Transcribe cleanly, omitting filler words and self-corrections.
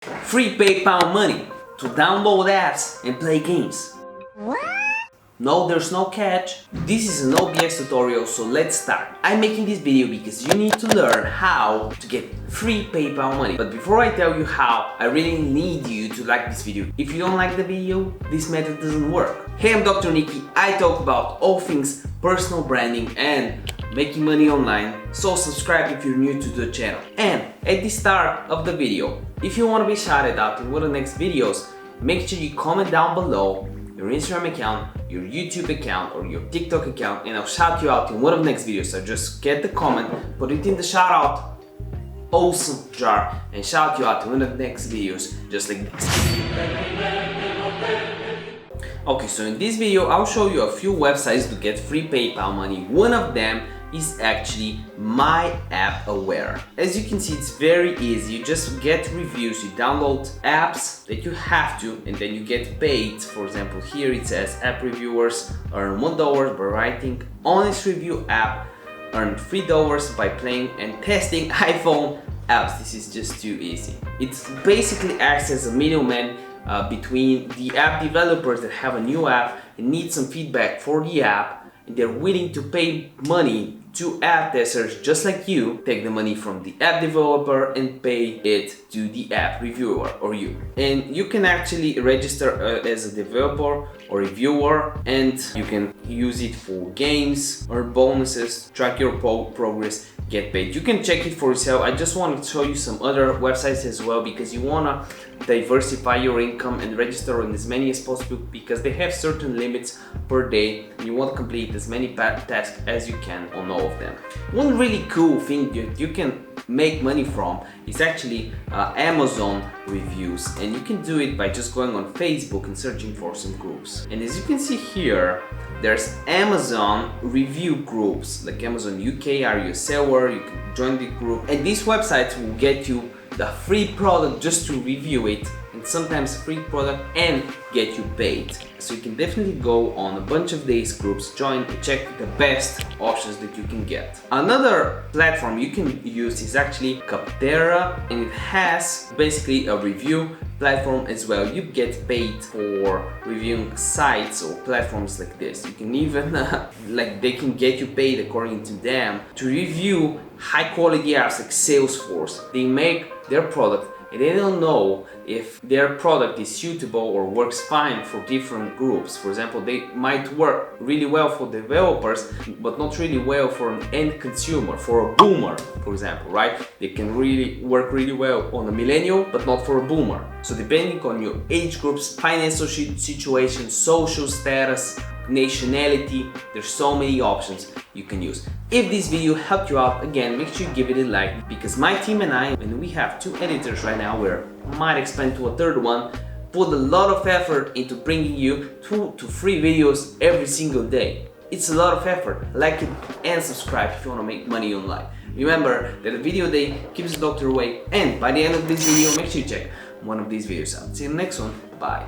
Free PayPal money to download apps and play games. No, there's no catch. This is an OBS tutorial, so let's start. I'm making this video because you need to learn how to get free PayPal money. But before I tell you how, I really need you to like this video. If you don't like the video, this method doesn't work. Hey, I'm Dr. Niki. I talk about all things personal branding and making money online, so subscribe if you're new to the channel. And at the start of the video, if you want to be shouted out in one of the next videos, make sure you comment down below your Instagram account, your YouTube account, or your TikTok account, and I'll shout you out in one of the next videos. So just get the comment, put it in the shout out awesome jar, and shout you out in one of the next videos, just like this. Okay, so in this video I'll show you a few websites to get free PayPal money. One of them is actually My App Aware. As you can see, it's very easy. You just get reviews, you download apps that you have to, and then you get paid. For example, here it says app reviewers earn $1 by writing honest review app, earn $3 by playing and testing iPhone apps. This is just too easy. It basically acts as a middleman between the app developers that have a new app and need some feedback for the app, and they're willing to pay money to app testers just like you, take the money from the app developer and pay it to the app reviewer or you. And you can actually register as a developer or reviewer, and you can use it for games or bonuses, track your progress, get paid. You can check it for yourself. I just want to show you some other websites as well, because you want to diversify your income and register on as many as possible, because they have certain limits per day and you want to complete as many tasks as you can on all of them. One really cool thing that you can make money from is actually Amazon reviews, and you can do it by just going on Facebook and searching for some groups. And as you can see here, there's Amazon review groups like Amazon UK. Are you a seller? You can join the group, and these websites will get you the free product just to review it, and sometimes free product and get you paid. So you can definitely go on a bunch of these groups, join and check the best options that you can get. Another platform you can use is actually Capterra, and it has basically a review platform as well. You get paid for reviewing sites or platforms like this. You can even like they can get you paid according to them to review high quality apps like Salesforce. They make their product and they don't know if their product is suitable or works fine for different groups. For example, they might work really well for developers, but not really well for an end consumer, for a boomer, for example, right? They can really work really well on a millennial, but not for a boomer. So depending on your age groups, financial situation, social status, nationality, there's so many options you can use. If this video helped you out, again, make sure you give it a like, because my team and I, and we have 2 editors right now, we might expand to a 3rd one, put a lot of effort into bringing you 2 to 3 videos every single day. It's a lot of effort. Like it and subscribe if you want to make money online. Remember that a video a day keeps the doctor away, and by the end of this video, make sure you check one of these videos out. See you in the next one. Bye.